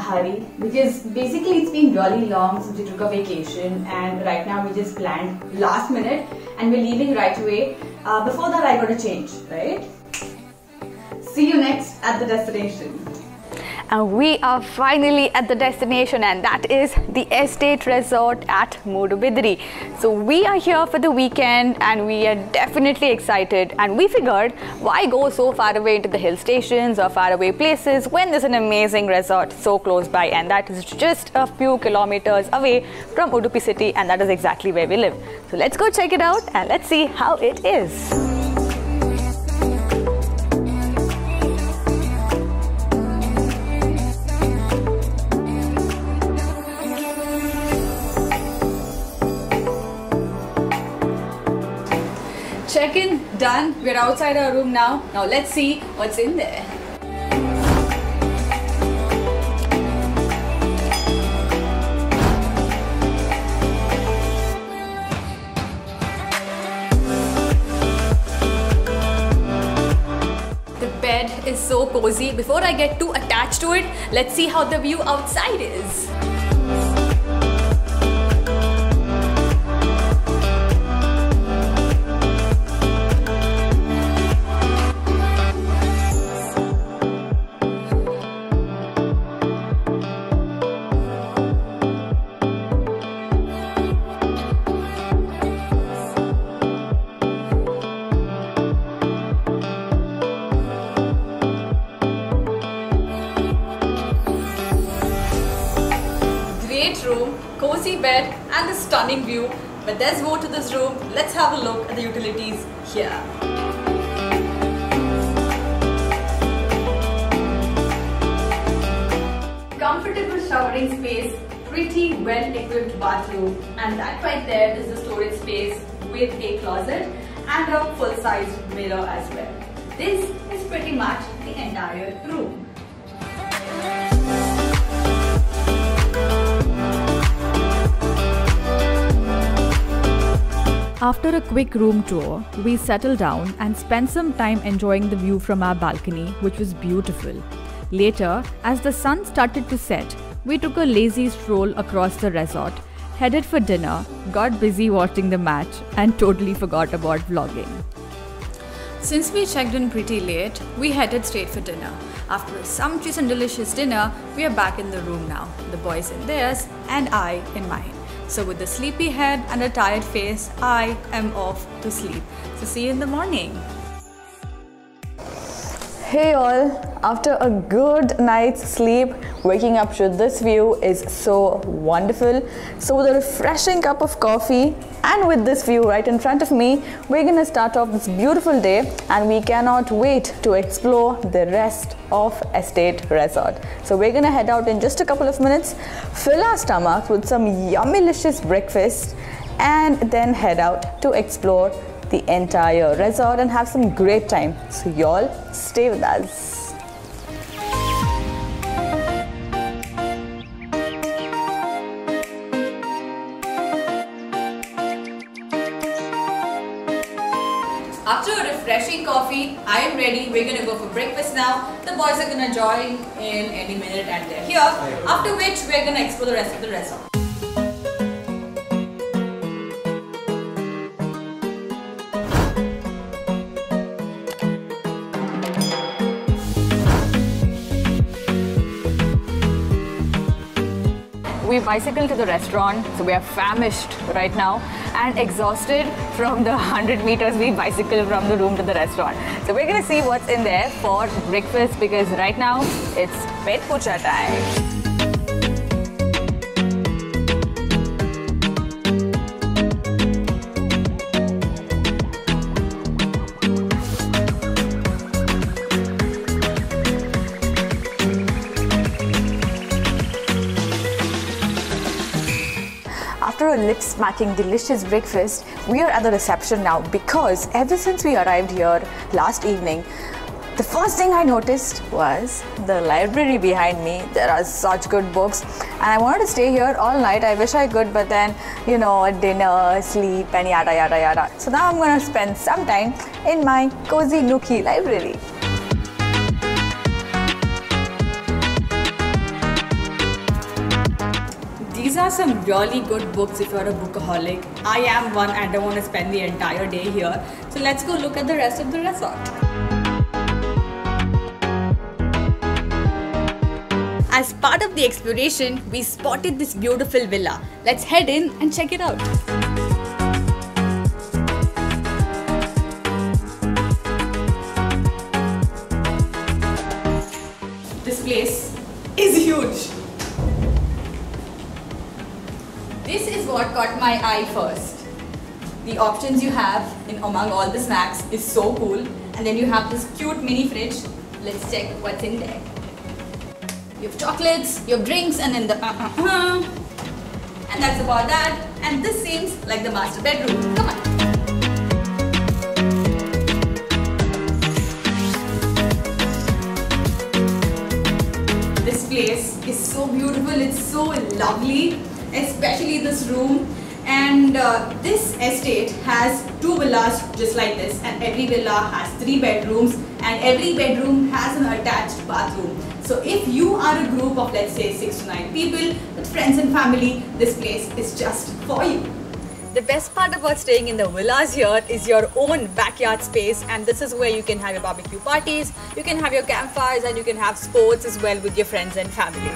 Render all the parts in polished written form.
hurry because basically it's been really long since we took a vacation, and right now we just planned last minute and we're leaving right away. Before that I got to change, right? See you next at the destination. And we are finally at the destination, and that is the Estate Resort at Mudubidri. So we are here for the weekend and we are definitely excited, and we figured why go so far away into the hill stations or far away places when there's an amazing resort so close by, and that is just a few kilometers away from Udupi city, and that is exactly where we live. So let's go check it out and let's see how it is. Check-in done. We're outside our room now. Now let's see what's in there. The bed is so cozy. Before I get too attached to it, let's see how the view outside is. Room, cozy bed and a stunning view. But there's more to this room. Let's have a look at the utilities here. Comfortable showering space, pretty well equipped bathroom, and that right there is the storage space with a closet and a full-sized mirror as well. This is pretty much the entire room. After a quick room tour, we settled down and spent some time enjoying the view from our balcony, which was beautiful. Later, as the sun started to set, we took a lazy stroll across the resort, headed for dinner, got busy watching the match, and totally forgot about vlogging. Since we checked in pretty late, we headed straight for dinner. After a sumptuous and delicious dinner, we are back in the room now, the boys in theirs and I in mine. So with a sleepy head and a tired face, I am off to sleep. So see you in the morning. Hey all, after a good night's sleep, waking up to this view is so wonderful. So with a refreshing cup of coffee and with this view right in front of me, we're gonna start off this beautiful day, and we cannot wait to explore the rest of Estate Resort. So we're gonna head out in just a couple of minutes, fill our stomachs with some yummylicious breakfast, and then head out to explore the entire resort and have some great time. So y'all stay with us. After a refreshing coffee, I am ready. We're gonna go for breakfast now. The boys are gonna join in any minute and they're here. After which we're gonna explore the rest of the resort. We bicycled to the restaurant, so we are famished right now and exhausted from the 100 meters we bicycled from the room to the restaurant. So we're gonna see what's in there for breakfast, because right now it's pet pucha time. After a lip-smacking delicious breakfast, we are at the reception now, because ever since we arrived here last evening, the first thing I noticed was the library behind me. There are such good books and I wanted to stay here all night. I wish I could, but then, you know, dinner, sleep and yada yada yada. So now I'm going to spend some time in my cozy nookie library. These are some really good books if you're a bookaholic. I am one and I don't want to spend the entire day here. So let's go look at the rest of the resort. As part of the exploration, we spotted this beautiful villa. Let's head in and check it out. This place is huge. This is what caught my eye first. The options you have in among all the snacks is so cool. And then you have this cute mini fridge. Let's check what's in there. You have chocolates, you have drinks, and then the and that's about that. And this seems like the master bedroom. Come on. This place is so beautiful, it's so lovely, especially this room. And this estate has 2 villas just like this, and every villa has 3 bedrooms, and every bedroom has an attached bathroom. So if you are a group of, let's say, 6 to 9 people with friends and family, this place is just for you. The best part about staying in the villas here is your own backyard space, and this is where you can have your barbecue parties, you can have your campfires, and you can have sports as well with your friends and family.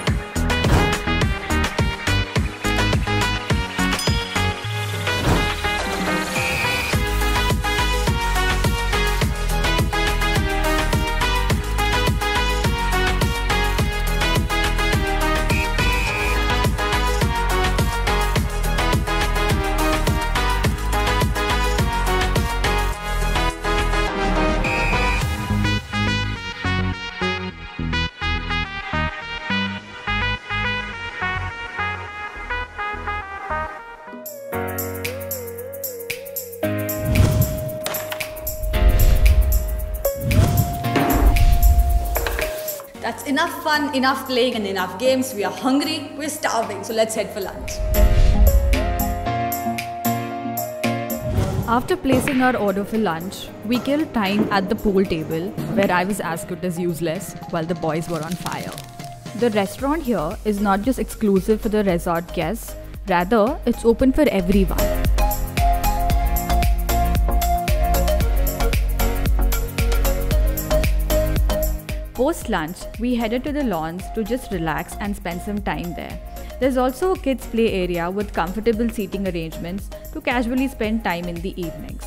That's enough fun, enough playing and enough games. We are hungry, we're starving, so let's head for lunch. After placing our order for lunch, we killed time at the pool table where I was as good as useless while the boys were on fire. The restaurant here is not just exclusive for the resort guests, rather it's open for everyone. Post-lunch, we headed to the lawns to just relax and spend some time there. There's also a kids' play area with comfortable seating arrangements to casually spend time in the evenings.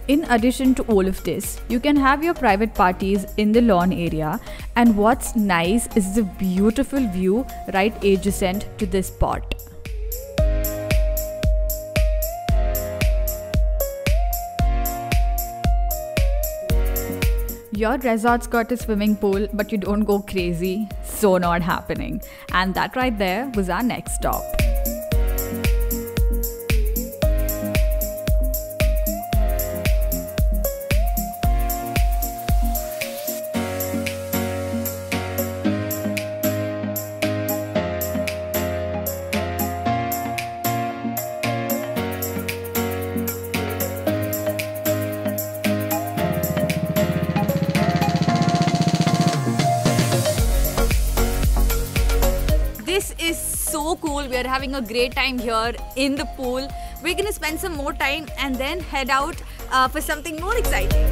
In addition to all of this, you can have your private parties in the lawn area, and what's nice is the beautiful view right adjacent to this spot. Your resort's got a swimming pool, but you don't go crazy. So not happening. And that right there was our next stop. This is so cool. We are having a great time here in the pool. We're gonna spend some more time and then head out for something more exciting.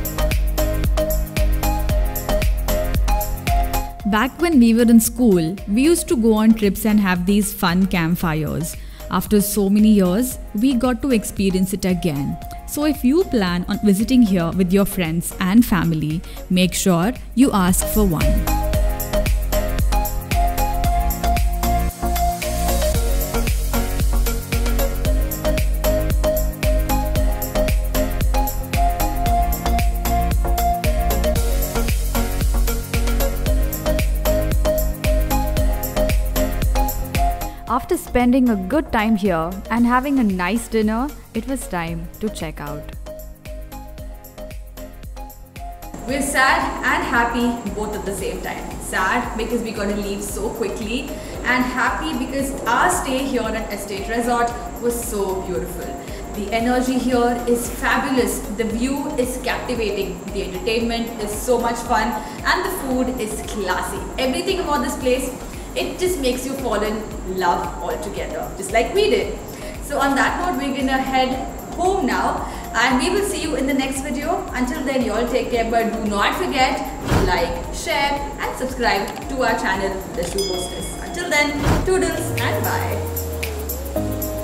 Back when we were in school, we used to go on trips and have these fun campfires. After so many years, we got to experience it again. So if you plan on visiting here with your friends and family, make sure you ask for one. After spending a good time here and having a nice dinner, it was time to check out. We're sad and happy both at the same time. Sad because we got to leave so quickly, and happy because our stay here at Estate Resort was so beautiful. The energy here is fabulous, the view is captivating, the entertainment is so much fun, and the food is classy. Everything about this place it just makes you fall in love altogether, just like we did. So on that note, we're gonna head home now, and we will see you in the next video. Until then, you all take care, but do not forget to like, share and subscribe to our channel, The Shoe Hostess. Until then, toodles and bye.